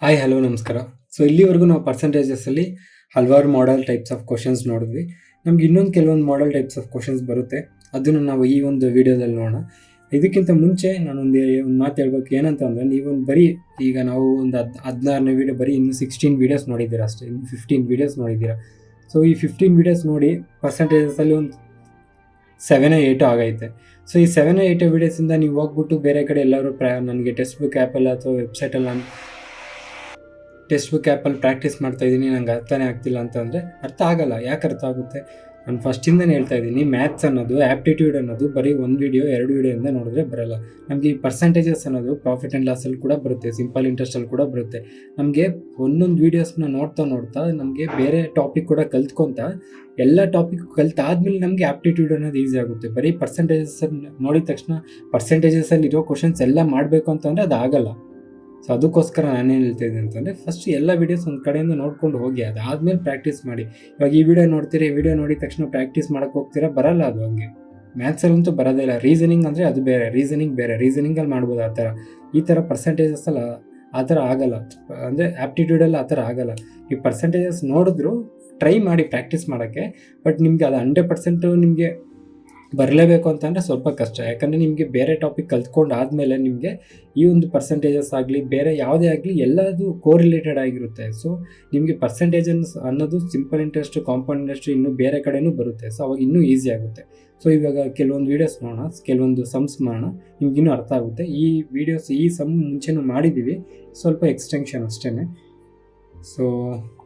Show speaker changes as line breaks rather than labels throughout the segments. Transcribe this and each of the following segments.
Hi hello ನಮಸ್ಕಾರ. So ಇಲ್ಲಿವರೆಗೂ ನಾವು ಪರ್ಸೆಂಟೇಜಸಲ್ಲಿ ಹಲವಾರು ಮಾಡೆಲ್ ಟೈಪ್ಸ್ ಆಫ್ ಕ್ವಶನ್ಸ್ ನೋಡಿದ್ವಿ. ನಮ್ಗೆ ಇನ್ನೊಂದು ಕೆಲವೊಂದು ಮಾಡೆಲ್ ಟೈಪ್ಸ್ ಆಫ್ ಕ್ವಶನ್ಸ್ ಬರುತ್ತೆ, ಅದನ್ನು ನಾವು ಈ ಒಂದು ವಿಡಿಯೋದಲ್ಲಿ ನೋಡೋಣ. ಇದಕ್ಕಿಂತ ಮುಂಚೆ ನಾನೊಂದು ಮಾತು ಹೇಳ್ಬೇಕು. ಏನಂತ ಅಂದರೆ, ನೀವೊಂದು ಬರೀ ಈಗ ನಾವು ಒಂದು 16ನೇ ವೀಡಿಯೋ ಬರೀ ಇನ್ನು 16 ವೀಡಿಯೋಸ್ ನೋಡಿದ್ದೀರಾ ಅಷ್ಟೇ, ಇನ್ನು 15 ವೀಡಿಯೋಸ್ ನೋಡಿದ್ದೀರಾ. ಸೊ ಈ 15 ವೀಡಿಯೋಸ್ ನೋಡಿ ಪರ್ಸೆಂಟೇಜಸಲ್ಲಿ ಒಂದು 7-8 ಆಗೈತೆ. ಸೊ ಈ 7-8 ವೀಡಿಯೋಸಿಂದ ನೀವು ಹೋಗ್ಬಿಟ್ಟು ಬೇರೆ ಕಡೆ ಎಲ್ಲರೂ ನನಗೆ ಟೆಕ್ಸ್ಟ್ ಬುಕ್ ಆ್ಯಪಲ್ಲಿ ಅಥವಾ ವೆಬ್ಸೈಟಲ್ಲಿ ನಾನು ಟೆಕ್ಸ್ಟ್ ಬುಕ್ ಆ್ಯಪಲ್ಲಿ ಪ್ರಾಕ್ಟೀಸ್ ಮಾಡ್ತಾಯಿದ್ದೀನಿ, ನಂಗೆ ಅರ್ಥನೇ ಆಗ್ತಿಲ್ಲ ಅಂತಂದರೆ ಅರ್ಥ ಆಗಲ್ಲ. ಯಾಕೆ ಅರ್ಥ ಆಗುತ್ತೆ? ನಾನು ಫಸ್ಟಿಂದನೇ ಹೇಳ್ತಾ ಇದ್ದೀನಿ, ಮ್ಯಾಥ್ಸ್ ಅನ್ನೋದು, ಆ್ಯಪ್ಟಿಟ್ಯೂಡ್ ಅನ್ನೋದು ಬರೀ 1 ವೀಡಿಯೋ 2 ವೀಡಿಯೋಯಿಂದ ನೋಡಿದ್ರೆ ಬರೋಲ್ಲ. ನಮಗೆ ಈ ಪರ್ಸೆಂಟೇಜಸ್ ಅನ್ನೋದು ಪ್ರಾಫಿಟ್ ಆ್ಯಂಡ್ ಲಾಸಲ್ಲಿ ಕೂಡ ಬರುತ್ತೆ, ಸಿಂಪಲ್ ಇಂಟ್ರೆಸ್ಟಲ್ಲಿ ಕೂಡ ಬರುತ್ತೆ. ನಮಗೆ ಒಂದೊಂದು ವೀಡಿಯೋಸ್ನ ನೋಡ್ತಾ ನಮಗೆ ಬೇರೆ ಟಾಪಿಕ್ ಕೂಡ ಕಲ್ತ್ಕೊತ ಎಲ್ಲ ಟಾಪಿಕ್ ಕಲ್ತಾದ್ಮೇಲೆ ನಮಗೆ ಆ್ಯಪ್ಟಿಟ್ಯೂಡ್ ಅನ್ನೋದು ಈಸಿ ಆಗುತ್ತೆ. ಬರೀ ಪರ್ಸೆಂಟೇಜಸನ್ನು ನೋಡಿದ ತಕ್ಷಣ ಪರ್ಸೆಂಟೇಜಸಲ್ಲಿ ಇರೋ ಕ್ವಶನ್ಸ್ ಎಲ್ಲ ಮಾಡಬೇಕು ಅಂತಂದರೆ ಅದು ಆಗಲ್ಲ. ಸೊ ಅದಕ್ಕೋಸ್ಕರ ನಾನೇನು ಹೇಳ್ತಾಯಿದ್ದೀನಿ ಅಂತಂದರೆ, ಫಸ್ಟ್ ಎಲ್ಲ ವೀಡಿಯೋಸ್ ಒಂದು ಕಡೆಯಿಂದ ನೋಡ್ಕೊಂಡು ಹೋಗಿ, ಅದಾದಮೇಲೆ ಪ್ರಾಕ್ಟೀಸ್ ಮಾಡಿ. ಇವಾಗ ಈ ವಿಡಿಯೋ ನೋಡ್ತೀರಿ, ಈ ವಿಡಿಯೋ ನೋಡಿದ ತಕ್ಷಣ ಪ್ರಾಕ್ಟೀಸ್ ಮಾಡೋಕ್ಕೆ ಹೋಗ್ತೀರಾ, ಬರಲ್ಲ ಅದು. ಹಂಗೆ ಮ್ಯಾಥ್ಸಲ್ಲಂತೂ ಬರೋದೇ ಇಲ್ಲ. ರೀಸನಿಂಗ್ ಅಂದರೆ ಅದು ಬೇರೆ, ರೀಸನಿಂಗ್ ಬೇರೆ, ರೀಸನಿಂಗಲ್ಲಿ ಮಾಡ್ಬೋದು ಆ ಥರ. ಈ ಥರ ಪರ್ಸೆಂಟೇಜಸ್ಸಲ್ಲ ಆ ಥರ ಆಗಲ್ಲ, ಅಂದರೆ ಆ್ಯಪ್ಟಿಟ್ಯೂಡಲ್ಲಿ ಆ ಥರ ಆಗಲ್ಲ. ಈ ಪರ್ಸೆಂಟೇಜಸ್ ನೋಡಿದ್ರು ಟ್ರೈ ಮಾಡಿ ಪ್ರಾಕ್ಟೀಸ್ ಮಾಡೋಕ್ಕೆ, ಬಟ್ ನಿಮಗೆ ಅದು 100% ನಿಮಗೆ ಬರಲೇಬೇಕು ಅಂತಂದರೆ ಸ್ವಲ್ಪ ಕಷ್ಟ. ಯಾಕಂದರೆ ನಿಮಗೆ ಬೇರೆ ಟಾಪಿಕ್ ಕಲ್ತ್ಕೊಂಡು ಆದಮೇಲೆ ನಿಮಗೆ ಈ ಒಂದು ಪರ್ಸೆಂಟೇಜಸ್ ಆಗಲಿ, ಬೇರೆ ಯಾವುದೇ ಆಗಲಿ, ಎಲ್ಲದು ಕೋರಿಲೇಟೆಡ್ ಆಗಿರುತ್ತೆ. ಸೊ ನಿಮಗೆ ಪರ್ಸೆಂಟೇಜಸ್ ಅನ್ನೋದು ಸಿಂಪಲ್ ಇಂಟ್ರೆಸ್ಟ್, ಕಾಂಪೌಂಡ್ ಇಂಟ್ರೆಸ್ಟ್ ಇನ್ನೂ ಬೇರೆ ಕಡೆನೂ ಬರುತ್ತೆ. ಸೊ ಅವಾಗ ಇನ್ನೂ ಈಸಿ ಆಗುತ್ತೆ. ಸೊ ಇವಾಗ ಕೆಲವೊಂದು ವೀಡಿಯೋಸ್ ನೋಡೋಣ, ಕೆಲವೊಂದು ಸಮ್ಸ್ ಮಾಡೋಣ, ನಿಮ್ಗಿನ್ನೂ ಅರ್ಥ ಆಗುತ್ತೆ. ಈ ವೀಡಿಯೋಸ್ ಈ ಸಮ್ ಮುಂಚೆನೂ ಮಾಡಿದ್ದೀವಿ, ಸ್ವಲ್ಪ ಎಕ್ಸ್ಟೆನ್ಷನ್ ಅಷ್ಟೇ. ಸೊ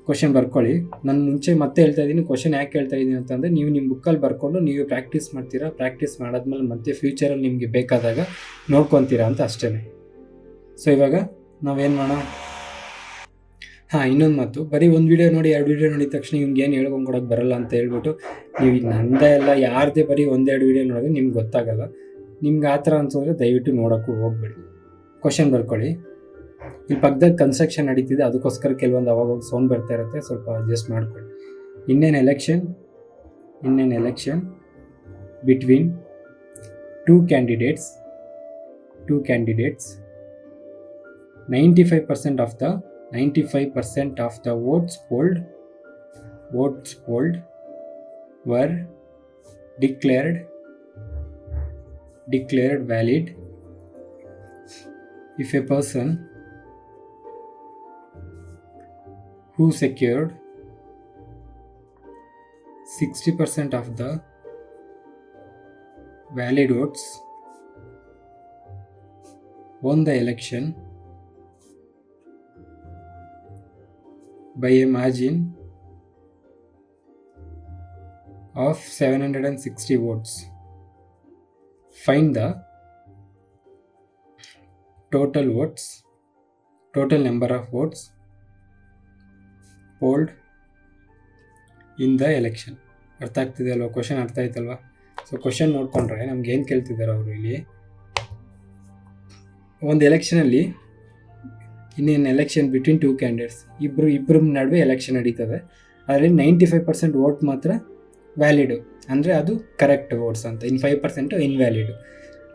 ಕ್ವಶನ್ ಬರ್ಕೊಳ್ಳಿ. ನಾನು ಮುಂಚೆ ಮತ್ತೆ ಹೇಳ್ತಾ ಇದ್ದೀನಿ, ಕ್ವಶನ್ ಯಾಕೆ ಹೇಳ್ತಾ ಇದ್ದೀನಿ ಅಂತಂದರೆ, ನೀವು ನಿಮ್ಮ ಬುಕ್ಕಲ್ಲಿ ಬರ್ಕೊಂಡು ನೀವು ಪ್ರಾಕ್ಟೀಸ್ ಮಾಡ್ತೀರಾ, ಪ್ರಾಕ್ಟೀಸ್ ಮಾಡಾದ್ಮೇಲೆ ಮತ್ತೆ ಫ್ಯೂಚರಲ್ಲಿ ನಿಮಗೆ ಬೇಕಾದಾಗ ನೋಡ್ಕೊತೀರಾ ಅಂತ ಅಷ್ಟೇ. ಸೊ ಇವಾಗ ನಾವೇನು ಮಾಡೋಣ? ಇನ್ನೊಂದು ಮಾತು, ಬರೀ 1 ವೀಡಿಯೋ ನೋಡಿ 2 ವೀಡಿಯೋ ನೋಡಿದ ತಕ್ಷಣ ನಿಮ್ಗೆ ಏನು ಹೇಳ್ಕೊಂಡ್ಕೊಡೋಕೆ ಬರಲ್ಲ ಅಂತ ಹೇಳ್ಬಿಟ್ಟು ನೀವು ನಂದೇ ಎಲ್ಲ ಯಾರದೇ ಬರೀ 1-2 ವೀಡಿಯೋ ನೋಡಿದ್ರೆ ನಿಮ್ಗೆ ಗೊತ್ತಾಗಲ್ಲ. ನಿಮ್ಗೆ ಆ ಥರ ಅನ್ಸೋದ್ರೆ ದಯವಿಟ್ಟು ನೋಡೋಕ್ಕೂ ಹೋಗ್ಬೇಡಿ. ಕ್ವಶನ್ ಬರ್ಕೊಳ್ಳಿ. ಇಲ್ಲಿ ಪಕ್ಕದಾಗ ಕನ್ಸ್ಟ್ರಕ್ಷನ್ ನಡೀತಿದೆ, ಅದಕ್ಕೋಸ್ಕರ ಕೆಲವೊಂದು ಅವಾಗ ಸೌಂಡ್ ಬರ್ತಾ ಇರುತ್ತೆ, ಸ್ವಲ್ಪ ಅಡ್ಜಸ್ಟ್ ಮಾಡ್ಕೊಳ್ಳಿ. In an election between two candidates 95% of the votes polled were declared valid if a person who secured 60% of the valid votes won the election by a margin of 760 votes. Find the total number of votes polled in the election. ಅರ್ಥ ಆಗ್ತಿದೆ ಅಲ್ವಾ? Question ಅರ್ಥ ಆಯ್ತಲ್ವಾ? So question ನೋಡ್ಕೊಂಡ್ರೆ ನಮ್ಗೆ ಏನು ಕೇಳ್ತಿದ್ದಾರೆ ಅವರು ಇಲ್ಲಿ, ಒಂದು ಎಲೆಕ್ಷನಲ್ಲಿ ಇನ್ನೇನು ಎಲೆಕ್ಷನ್ ಬಿಟ್ವೀನ್ 2 ಕ್ಯಾಂಡಿಡೇಟ್ಸ್, ಇಬ್ಬರ ನಡುವೆ ಎಲೆಕ್ಷನ್ ನಡೀತದೆ. ಅದರಲ್ಲಿ 95% ವೋಟ್ ಮಾತ್ರ ವ್ಯಾಲಿಡು, ಅಂದರೆ ಅದು ಕರೆಕ್ಟ್ ವೋಟ್ಸ್ ಅಂತ, 5% ಇನ್ವ್ಯಾಲಿಡು.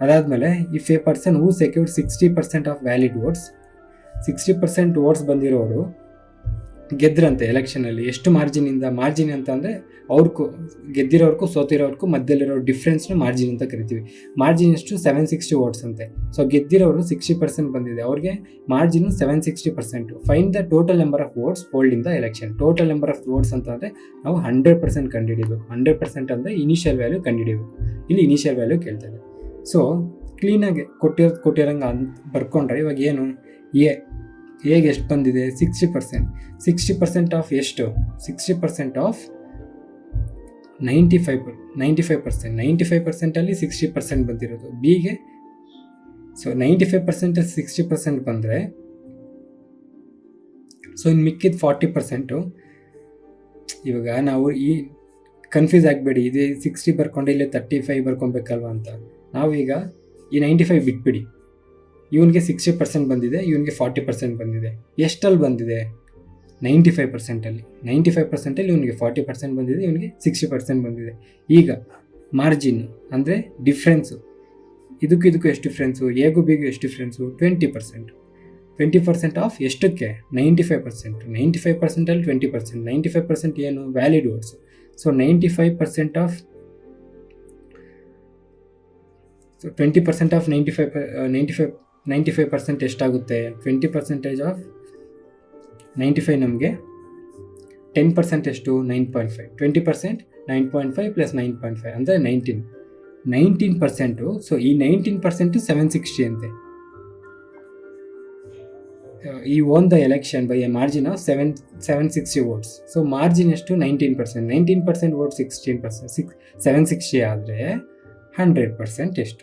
ಅದಾದಮೇಲೆ if a person who secured 60% of valid votes, 60% votes ಬಂದಿರೋರು ಗೆದ್ರಂತೆ ಎಲೆಕ್ಷನಲ್ಲಿ. ಎಷ್ಟು ಮಾರ್ಜಿನ್ ಅಂತ ಅಂದರೆ ಅವ್ರಿಗೂ ಗೆದ್ದಿರೋರ್ಗೂ ಸೋತಿರೋರ್ಗೂ ಮಧ್ಯದಲ್ಲಿರೋ ಡಿಫ್ರೆನ್ಸ್ನ ಮಾರ್ಜಿನ್ ಅಂತ ಕರಿತೀವಿ. ಮಾರ್ಜಿನ್ ಎಷ್ಟು? 760 ವೋಟ್ಸ್ ಅಂತೆ. ಸೊ ಗೆದ್ದಿರೋರು 60% ಬಂದಿದೆ, ಅವ್ರಿಗೆ margin 760%. Find the total number of votes polled in the election. Total number of votes ಅಂತ ಅಂದರೆ ನಾವು 100% ಕಂಡುಹಿಡಿಬೇಕು. 100% ಅಂದರೆ ಇನಿಷಿಯಲ್ ವ್ಯಾಲ್ಯೂ ಕಂಡುಹಿಡಿಬೇಕು. ಇಲ್ಲಿ ಇನಿಷಿಯಲ್ ವ್ಯಾಲ್ಯೂ ಕೇಳ್ತಾರೆ. ಸೊ ಕ್ಲೀನಾಗಿ ಕೊಟ್ಟಿರಂಗೆ ಬರ್ಕೊಂಡ್ರೆ ಇವಾಗ ಏನು, ಹೇಗೆ ಎಷ್ಟು ಬಂದಿದೆ? 60% ಆಫ್ ಎಷ್ಟು? 60% ಆಫ್ 95%. 95%ಅಲ್ಲಿ 60% ಬಂದಿರೋದು ಬಿಗೆ. ಸೊ 95% 60% ಬಂದರೆ, ಸೊ ಇನ್ನು ಮಿಕ್ಕಿದ 40%. ಇವಾಗ ನಾವು ಈ ಕನ್ಫ್ಯೂಸ್ ಆಗಬೇಡಿ, ಇದು 60 ಬರ್ಕೊಂಡು ಇಲ್ಲಿ 35 ಬರ್ಕೊಬೇಕಲ್ವ ಅಂತ. ನಾವೀಗ ಈ 95 ಬಿಟ್ಬಿಡಿ. ಇವನಿಗೆ 60% ಬಂದಿದೆ, ಇವನಿಗೆ 40% ಬಂದಿದೆ. ಎಷ್ಟಲ್ಲಿ ಬಂದಿದೆ? 95%ಅಲ್ಲಿ. 95%ಅಲ್ಲಿ ಇವನಿಗೆ 40% ಬಂದಿದೆ, ಇವನಿಗೆ 60% ಬಂದಿದೆ. ಈಗ ಮಾರ್ಜಿನ್ ಅಂದರೆ ಡಿಫ್ರೆನ್ಸು, ಇದಕ್ಕೂ ಎಷ್ಟು ಡಿಫ್ರೆನ್ಸು, ಎಗೂ ಬಿಗೂ ಎಷ್ಟು ಡಿಫ್ರೆನ್ಸು? 20%. 20% ಆಫ್ ಎಷ್ಟಕ್ಕೆ? 95%. 95%ಅಲ್ಲಿ 20%. 95% ಏನು? Valid words. So 95% of 20% of 95% ಎಷ್ಟಾಗುತ್ತೆ? 20% ಆಫ್ 95 ನಮಗೆ 10% ಎಷ್ಟು? 9.5. 20% 9.5 ಪ್ಲಸ್ 9.5 ಅಂದರೆ 19%. ಸೊ ಈ 19% 760 ಅಂತೆ. ಈ own the election by A margin of 760 votes. So margin ಎಷ್ಟು? 19%. 19% vote 16%. 760 ಆದರೆ 100% ಎಷ್ಟು?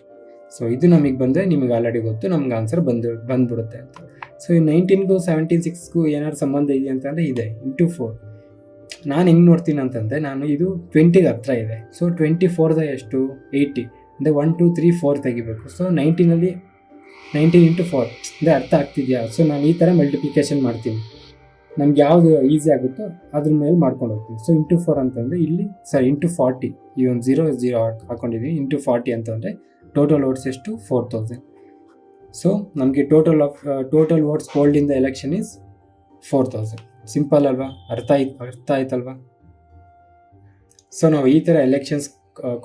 ಸೊ ಇದು ನಮಗೆ ಬಂದರೆ ನಿಮಗೆ ಆಲ್ರೆಡಿ ಗೊತ್ತು, ನಮ್ಗೆ ಆನ್ಸರ್ ಬಂದ್ಬಿಡುತ್ತೆ ಅಂತ. ಸೊ ಈ 19ಗೂ 76ಗೂ ಏನಾದ್ರು ಸಂಬಂಧ ಇದೆ ಅಂತಂದರೆ ಇದೆ. ಇಂಟು 4 ನಾನು ಹೆಂಗೆ ನೋಡ್ತೀನಿ ಅಂತಂದರೆ, ನಾನು ಇದು 20ಗೆ ಹತ್ರ ಇದೆ. ಸೊ 24ದ ಎಷ್ಟು? 80 ಅಂದರೆ 1 2 3 4 ತೆಗಿಬೇಕು. ಸೊ 19 into 4 ಅಂದರೆ ಅರ್ಥ ಆಗ್ತಿದೆಯಾ? ಸೊ ನಾನು ಈ ಥರ ಮಲ್ಟಿಪ್ಲಿಕೇಶನ್ ಮಾಡ್ತೀನಿ, ನಮ್ಗೆ ಯಾವುದು ಈಸಿ ಆಗುತ್ತೋ ಅದ್ರ ಮೇಲೆ ಮಾಡ್ಕೊಂಡು ಹೋಗ್ತೀನಿ. ಸೊ ಇಂಟು 4 ಅಂತಂದರೆ ಇಲ್ಲಿ ಇಂಟು 40, ಈ ಒಂದು 0 ಹಾಕೊಂಡಿದ್ದೀನಿ. ಇಂಟು 40 ಅಂತಂದರೆ ಟೋಟಲ್ ವೋಟ್ಸ್ ಎಷ್ಟು? 4000. ಸೊ ನಮಗೆ total votes polled in the election is 4000. Simple ಅಲ್ವಾ? ಅರ್ಥ ಆಯ್ತಲ್ವಾ? ಸೊ ನಾವು ಈ ಥರ ಎಲೆಕ್ಷನ್ಸ್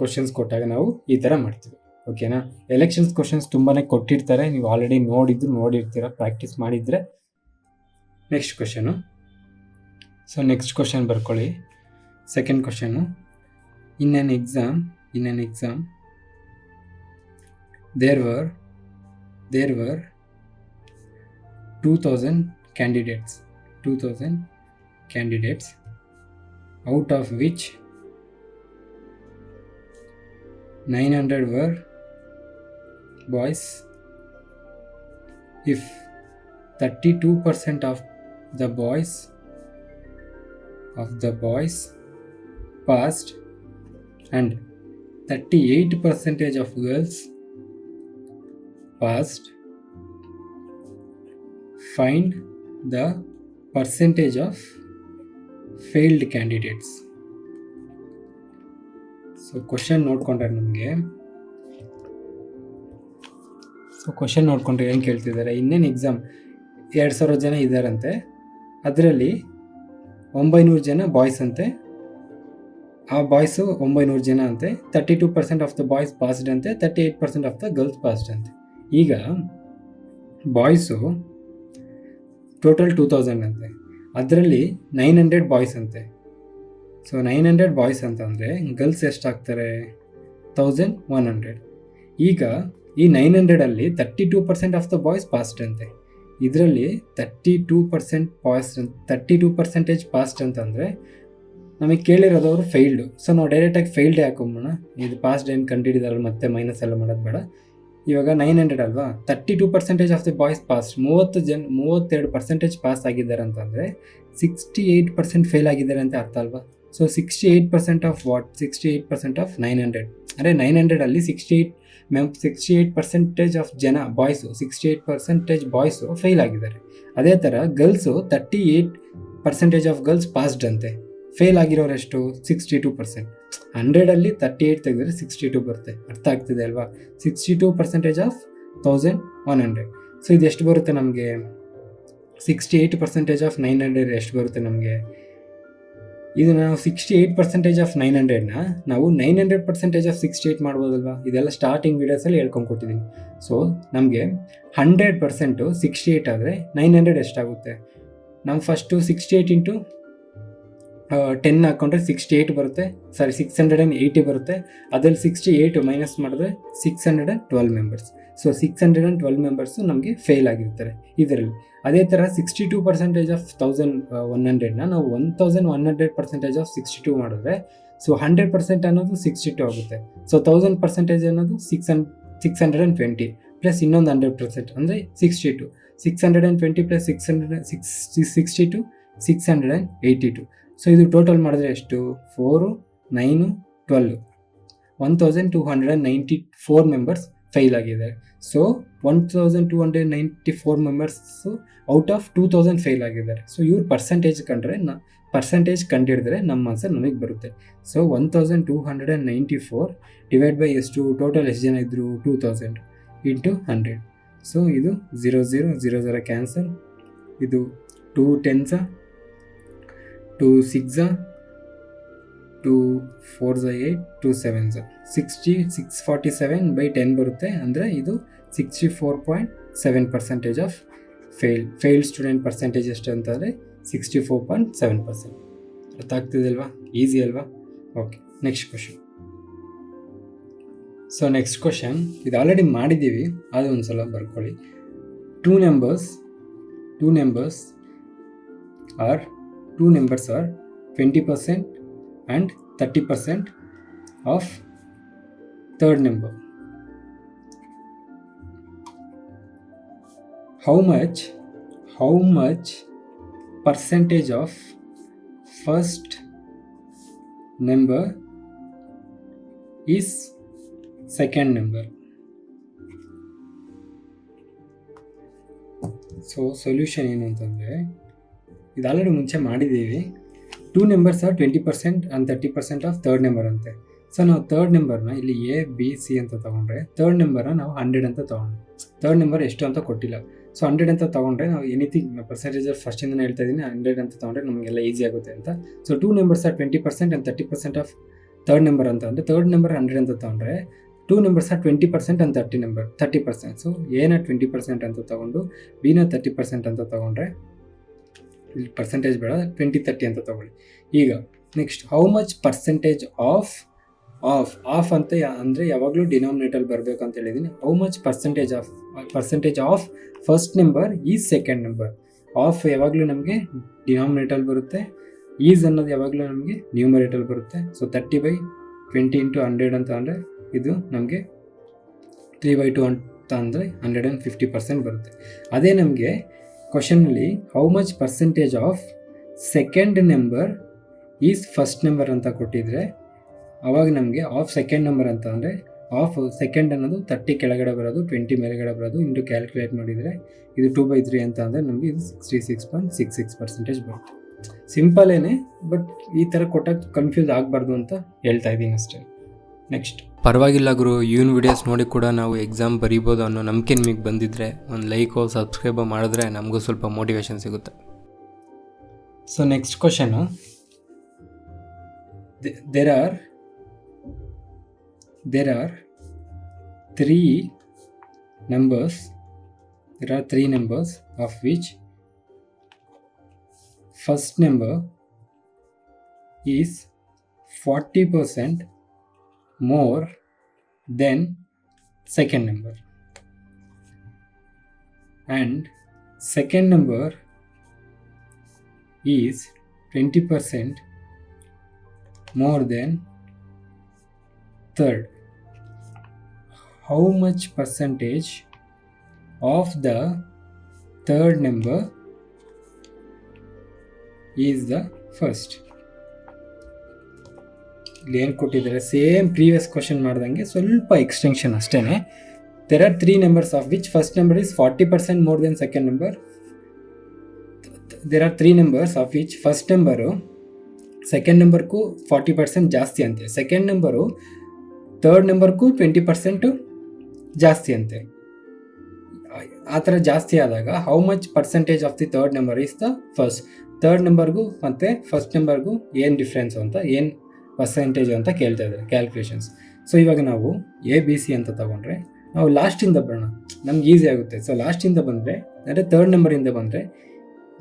ಕ್ವಶನ್ಸ್ ಕೊಟ್ಟಾಗ ನಾವು ಈ ಥರ ಮಾಡ್ತೀವಿ. ಓಕೆನಾ? ಎಲೆಕ್ಷನ್ಸ್ ಕ್ವಶನ್ಸ್ ತುಂಬಾ ಕೊಟ್ಟಿರ್ತಾರೆ, ನೀವು ಆಲ್ರೆಡಿ ನೋಡಿರ್ತೀರ, ಪ್ರಾಕ್ಟೀಸ್ ಮಾಡಿದರೆ. Next question. So next question ಬರ್ಕೊಳ್ಳಿ. Second question. In an exam there were 2000 candidates, out of which 900 were boys. If 32% of the boys passed and 38% of girls passed, find the percentage of failed candidates. So question ನೋಡ್ಕೊಂಡ್ರೆ ಏನು ಕೇಳ್ತಿದ್ದಾರೆ? ಇನ್ನೇನು exam 2000 ಜನ ಇದ್ದಾರಂತೆ, ಅದರಲ್ಲಿ 900 ಜನ boys ಅಂತೆ. ಆ ಬಾಯ್ಸು 900 ಜನ ಅಂತೆ. 32% ಆಫ್ ದ ಬಾಯ್ಸ್ ಪಾಸ್ಡ್ ಅಂತೆ, 38% ಆಫ್ ದ ಗರ್ಲ್ಸ್ ಪಾಸ್ಡ್ ಅಂತೆ. ಈಗ ಬಾಯ್ಸು ಟೋಟಲ್ 2000 ಅಂತೆ, ಅದರಲ್ಲಿ 900 ಬಾಯ್ಸ್ ಅಂತೆ. ಸೊ 900 ಬಾಯ್ಸ್ ಅಂತಂದರೆ ಗರ್ಲ್ಸ್ ಎಷ್ಟಾಗ್ತಾರೆ? 1100. ಈಗ ಈ 900ಅಲ್ಲಿ 32% ಆಫ್ ದ ಬಾಯ್ಸ್ ಪಾಸ್ಡ್ ಅಂತೆ, ಇದರಲ್ಲಿ 32% ಪಾಸ್ಡ್ ಅಂತಂದರೆ ನಮಗೆ ಕೇಳಿರೋದವರು ಫೇಲ್ಡು. ಸೊ ನಾವು ಡೈರೆಕ್ಟಾಗಿ ಫೇಲ್ಡೇ ಹಾಕೊಂಬೋಣ. ಇದು ಪಾಸ್ಡ್ ಏನು ಕಂಡಿಡಿದಾರಲ್ಲ, ಮತ್ತೆ ಮೈನಸ್ ಎಲ್ಲ ಮಾಡೋದು ಬೇಡ. ಇವಾಗ 900 ಅಲ್ವಾ, 32% of the boys pass, 32% pass ಆಗಿದ್ದಾರೆ ಅಂತಂದರೆ 68% ಫೇಲ್ ಆಗಿದ್ದಾರೆ ಅಂತ ಅರ್ಥ ಅಲ್ವಾ. So 68% of what? 68% ಆಫ್ 900 ಅಂದರೆ 900ಅಲ್ಲಿ 68% ಆಫ್ ಜನ ಬಾಯ್ಸು, 68% ಬಾಯ್ಸು ಫೇಲ್ ಆಗಿದ್ದಾರೆ. ಅದೇ ಥರ ಗರ್ಲ್ಸು 38% ಆಫ್ ಗರ್ಲ್ಸ್ ಪಾಸ್ಡ್ ಅಂತೆ. ಫೇಲ್ ಆಗಿರೋರೆಷ್ಟು? 62%. 100ಅಲ್ಲಿ 38 ತೆಗೆದ್ರೆ 62 ಬರುತ್ತೆ. ಅರ್ಥ ಆಗ್ತಿದೆ ಅಲ್ವಾ? 62% ಆಫ್ 1100. ಸೊ ಇದು ಎಷ್ಟು ಬರುತ್ತೆ ನಮಗೆ? 68% ಆಫ್ 900 ಎಷ್ಟು ಬರುತ್ತೆ ನಮಗೆ? ಇದು ನಾವು 68% ಆಫ್ 900ನ ನಾವು 900% ಆಫ್ 68 ಮಾಡ್ಬೋದಲ್ವಾ? ಇದೆಲ್ಲ ಸ್ಟಾರ್ಟಿಂಗ್ ವೀಡಿಯೋಸಲ್ಲಿ ಹೇಳ್ಕೊಂಡ್ಕೊಟ್ಟಿದ್ದೀನಿ. ಸೊ ನಮಗೆ 100% 68 ಆದರೆ 900 ಎಷ್ಟಾಗುತ್ತೆ? ನಾವು ಫಸ್ಟು 68 ಇಂಟು 10 ಹಾಕ್ಕೊಂಡ್ರೆ 68 ಬರುತ್ತೆ, 680 ಬರುತ್ತೆ. ಅದರಲ್ಲಿ 68 ಮೈನಸ್ ಮಾಡಿದ್ರೆ 612 ಮೆಂಬರ್ಸ್. ಸೊ 612 ಮೆಂಬರ್ಸು ನಮಗೆ ಫೇಲ್ ಆಗಿರ್ತಾರೆ ಇದರಲ್ಲಿ. ಅದೇ ಥರ 62% ಆಫ್ 1100ನ ನಾವು 1100% ಆಫ್ 62 ಮಾಡಿದ್ರೆ ಸೊ 100% ಅನ್ನೋದು 62 ಆಗುತ್ತೆ. ಸೊ 1000% ಅನ್ನೋದು 620 ಪ್ಲಸ್ ಇನ್ನೊಂದು 100% ಅಂದರೆ 62. 620 ಪ್ಲಸ್ 62 682. ಸೊ ಇದು ಟೋಟಲ್ ಮಾಡಿದ್ರೆ ಎಷ್ಟು? 4 9 12 1294 ಮೆಂಬರ್ಸ್ ಫೇಲ್ ಆಗಿದ್ದಾರೆ. So 1294 members out of 2000 fail ಆಗಿದ್ದಾರೆ. ಸೊ ಇವ್ರ ಪರ್ಸೆಂಟೇಜ್ ಕಂಡಿಡಿದ್ರೆ ನಮ್ಮ ಆನ್ಸರ್ ನಮಗೆ ಬರುತ್ತೆ. ಸೊ 1294 ಡಿವೈಡ್ ಬೈ ಎಷ್ಟು? ಟೋಟಲ್ ಎಷ್ಟು ಜನ ಇದ್ದರು? 2000 ಇಂಟು 100. ಸೊ ಇದು 0 0 0 0 ಕ್ಯಾನ್ಸಲ್, ಇದು 2 10s, 2 6s, 2 4s 8, 2 7s 60, 647 by 10 ಬರುತ್ತೆ. ಅಂದರೆ ಇದು 64.7% ಆಫ್ ಫೇಲ್ಡ್ ಸ್ಟೂಡೆಂಟ್ ಪರ್ಸೆಂಟೇಜ್ ಎಷ್ಟು ಅಂತಂದರೆ 64.7%. ಅರ್ಥ ಆಗ್ತಿದೆಯಲ್ವಾ? ಈಸಿ ಅಲ್ವಾ? Okay, next question. So next question ಇದು ಆಲ್ರೆಡಿ ಮಾಡಿದ್ದೀವಿ, ಅದು ಒಂದು ಸಲ ಬರ್ಕೊಳ್ಳಿ. Two numbers are 20% and 30% of third number. How much percentage of first number is second number? So solution ಏನು ಅಂತಂದರೆ, ಇದು ಆಲ್ರೆಡಿ ಮುಂಚೆ ಮಾಡಿದ್ದೀವಿ. 2 numbers are 20% and 30% of third number ಅಂತೆ. ಸೊ ನಾವು ಥರ್ಡ್ ನಂಬರ್ನ ಇಲ್ಲಿ ABC ಅಂತ ತೊಗೊಂಡ್ರೆ, ಥರ್ಡ್ ನಂಬರ್ನ ನಾವು 100 ಅಂತ ತೊಗೊಂಡ್ರೆ, ಥರ್ಡ್ ನಂಬರ್ ಎಷ್ಟು ಅಂತ ಕೊಟ್ಟಿಲ್ಲ. ಸೊ 100 ಅಂತ ತೊಗೊಂಡ್ರೆ ನಾವು ಎನಿಥಿಂಗ್ ಪರ್ಸೆಂಟೇಜ್ ಫಸ್ಟಿಂದ ಹೇಳ್ತಾ ಇದ್ದೀನಿ, 100 ಅಂತ ತೊಗೊಂಡ್ರೆ ನಮಗೆಲ್ಲ ಈಸಿ ಆಗುತ್ತೆ ಅಂತ. So 2 numbers are 20% and 30% of third number ಅಂತ ಅಂದರೆ, ಥರ್ಡ್ ನಂಬರ್ 100 ಅಂತ ತೊಗೊಂಡ್ರೆ 2 ನಂಬರ್ಸ್ ಆರ್ 20% ಆ್ಯಂಡ್ 30%. ಸೊ ಎನ 20% ಅಂತ ತೊಗೊಂಡು ಬಿನ 30% ಅಂತ ತೊಗೊಂಡ್ರೆ, ಇಲ್ಲಿ ಪರ್ಸೆಂಟೇಜ್ ಬೇಡ, 20-30 ಅಂತ ತೊಗೊಳ್ಳಿ. ಈಗ next, how much percentage of ಅಂತ ಅಂದರೆ ಯಾವಾಗಲೂ ಡಿನಾಮಿನೇಟರ್ ಬರಬೇಕು ಅಂತ ಹೇಳಿದ್ದೀನಿ. How much percentage of first number is second number. Of ಯಾವಾಗಲೂ ನಮಗೆ ಡಿನಾಮಿನೇಟರ್ ಬರುತ್ತೆ, ಈಸ್ ಅನ್ನೋದು ಯಾವಾಗಲೂ ನಮಗೆ ನ್ಯೂಮರೇಟರ್ ಬರುತ್ತೆ. ಸೊ 30/20 × 100 ಅಂತ ಅಂದರೆ ಇದು ನಮಗೆ 3/2 ಅಂತ ಅಂದರೆ 150% ಬರುತ್ತೆ. ಅದೇ ನಮಗೆ ಕ್ವಶನಲ್ಲಿ how much percentage of second number is first number ಅಂತ ಕೊಟ್ಟಿದ್ರೆ, ಆವಾಗ ನಮಗೆ ಆಫ್ ಸೆಕೆಂಡ್ ನಂಬರ್ ಅಂತ ಅಂದರೆ ಆಫ್ ಸೆಕೆಂಡ್ ಅನ್ನೋದು 30 ಕೆಳಗಡೆ ಬರೋದು, 20 ಮೇಲ್ಗಡೆ ಬರೋದು, ಇಂಟು ಕ್ಯಾಲ್ಕುಲೇಟ್ ಮಾಡಿದರೆ ಇದು 2/3 ಅಂತ ಅಂದರೆ ನಮಗೆ ಇದು 66.66% ಬರುತ್ತೆ. ಸಿಂಪಲ್ಲೇನೆ, ಬಟ್ ಈ ಥರ ಕೊಟ್ಟಾಗ ಕನ್ಫ್ಯೂಸ್ ಆಗಬಾರ್ದು ಅಂತ ಹೇಳ್ತಾ ಇದ್ದೀನಿ ಅಷ್ಟೇ. ನೆಕ್ಸ್ಟ್,
ಪರವಾಗಿಲ್ಲ ಗುರು, ಇವನ್ ವಿಡಿಯೋಸ್ ನೋಡಿ ಕೂಡ ನಾವು ಎಕ್ಸಾಮ್ ಬರೀಬೋದು ಅನ್ನೋ ನಂಬಿಕೆ ನಿಮಗೆ ಬಂದಿದ್ದರೆ ಒಂದು ಲೈಕೋ ಸಬ್ಸ್ಕ್ರೈಬ್ ಮಾಡಿದ್ರೆ ನಮಗೂ ಸ್ವಲ್ಪ ಮೋಟಿವೇಶನ್ ಸಿಗುತ್ತೆ.
So next question, there are three numbers of which first number is 40% more than second number, and second number is 20% more than third. How much percentage of the third number is the first? ಇಲ್ಲಿ ಏನು ಕೊಟ್ಟಿದ್ದಾರೆ, same previous question ಮಾಡ್ದಂಗೆ ಸ್ವಲ್ಪ extension ಅಷ್ಟೇ. there are three numbers of which first number is 40% more than second number. there are three numbers of which first number second ನಂಬರ್ಗೂ 40% ಜಾಸ್ತಿ ಅಂತೆ, second number third ನಂಬರ್ಗೂ 20% ಜಾಸ್ತಿ ಅಂತೆ. ಆ ಥರ ಜಾಸ್ತಿ ಆದಾಗ how much percentage of the third number is the first. Third ನಂಬರ್ಗೂ ಮತ್ತು ಫಸ್ಟ್ ನಂಬರ್ಗೂ ಏನು ಡಿಫ್ರೆನ್ಸು ಅಂತ, ಏನು ಪರ್ಸೆಂಟೇಜು ಅಂತ ಕೇಳ್ತಾ ಇದ್ದಾರೆ ಕ್ಯಾಲ್ಕುಲೇಷನ್ಸ್. ಸೊ ಇವಾಗ ನಾವು ABC ಅಂತ ತೊಗೊಂಡ್ರೆ ನಾವು ಲಾಸ್ಟಿಂದ ಬರೋಣ, ನಮ್ಗೆ ಈಸಿ ಆಗುತ್ತೆ. ಸೊ ಲಾಸ್ಟಿಂದ ಬಂದರೆ ಅಂದರೆ ಥರ್ಡ್ ನಂಬರಿಂದ ಬಂದರೆ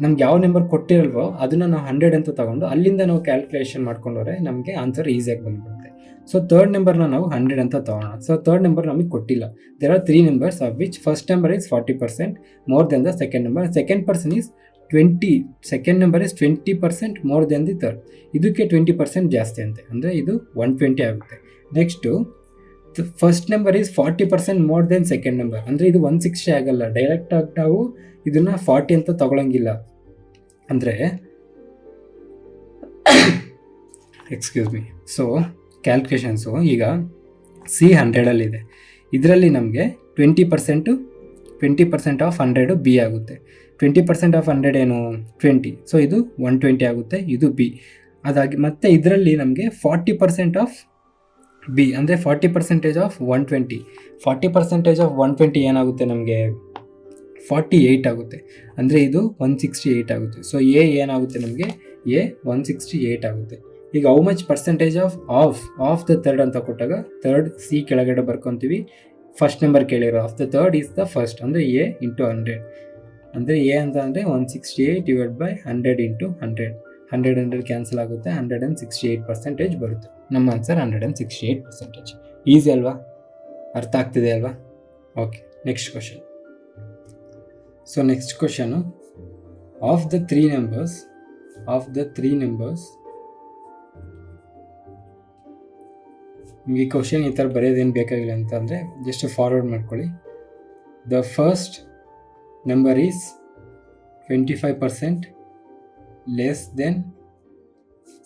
ನಮ್ಗೆ ಯಾವ ನಂಬರ್ ಕೊಟ್ಟಿರಲ್ವೋ ಅದನ್ನು ನಾವು 100 ಅಂತ ತೊಗೊಂಡು ಅಲ್ಲಿಂದ ನಾವು ಕ್ಯಾಲ್ಕುಲೇಷನ್ ಮಾಡ್ಕೊಂಡವ್ರೆ ನಮಗೆ ಆನ್ಸರ್ ಈಸಿಯಾಗಿ ಬಂದ್ಬಿಡುತ್ತೆ. ಸೊ ಥರ್ಡ್ ನಂಬರ್ನ ನಾವು 100 ಅಂತ ತೊಗೊಳ್ಳೋಣ. ಸೊ ಥರ್ಡ್ ನಂಬರ್ ನಮಗೆ ಕೊಟ್ಟಿಲ್ಲ. there are three numbers of which first number is 40% more than the second number, second person is 20, second number is 20% more than the third. ಇದಕ್ಕೆ 20% ಜಾಸ್ತಿ ಅಂತೆ, ಅಂದರೆ ಇದು 120 ಆಗುತ್ತೆ. Next first number is 40% more than second number, ಅಂದರೆ ಇದು 160 ಆಗಲ್ಲ. ಡೈರೆಕ್ಟಾಗಿ ನಾವು ಇದನ್ನು 40 ಅಂತ ತಗೊಳಂಗಿಲ್ಲ. ಅಂದರೆ ಎಕ್ಸ್ಕ್ಯೂಸ್ ಮೀ. ಸೊ ಕ್ಯಾಲ್ಕುಲೇಷನ್ಸು ಈಗ C100ಅಲ್ಲಿದೆ, ಇದರಲ್ಲಿ ನಮಗೆ 20% ಆಫ್ 100 B ಆಗುತ್ತೆ. 20% ಆಫ್ 100 ಏನು 20, ಸೊ ಇದು 120 ಆಗುತ್ತೆ, ಇದು B. ಅದಾಗಿ ಮತ್ತೆ ಇದರಲ್ಲಿ ನಮಗೆ 40% ಆಫ್ ಬಿ ಅಂದರೆ 40% ಆಫ್ 120. 40% ಆಫ್ 120 ಏನಾಗುತ್ತೆ ನಮಗೆ 48 ಆಗುತ್ತೆ, ಅಂದರೆ ಇದು 168 ಆಗುತ್ತೆ. ಸೊ ಎ ಏನಾಗುತ್ತೆ ನಮಗೆ ಎ 168 ಆಗುತ್ತೆ. ಈಗ how much percentage of the third ಅಂತ ಕೊಟ್ಟಾಗ ಥರ್ಡ್ ಸಿ ಕೆಳಗಡೆ ಬರ್ಕೊತೀವಿ. ಫಸ್ಟ್ ನಂಬರ್ ಕೇಳಿರೋ of the third is the first, ಅಂದರೆ ಎ ಇಂಟು 100. ಅಂದರೆ ಎ ಅಂತ ಅಂದರೆ 168 ಡಿವೈಡ್ ಬೈ 100 ಇಂಟು 100. 100 ಕ್ಯಾನ್ಸಲ್ ಆಗುತ್ತೆ, 168% ಬರುತ್ತೆ. ನಮ್ಮ ಆನ್ಸರ್ 168%. ಈಸಿ ಅಲ್ವಾ? ಅರ್ಥ ಆಗ್ತಿದೆ ಅಲ್ವಾ? Okay, next question. So next question, of the three numbers ಈ ಕ್ವಶನ್ ಈ ಥರ ಬರೆಯೋದೇನು ಬೇಕಾಗಿಲ್ಲ ಅಂತ ಅಂದರೆ ಜಸ್ಟ್ ಫಾರ್ವರ್ಡ್ ಮಾಡ್ಕೊಳ್ಳಿ. The first number is 25% less than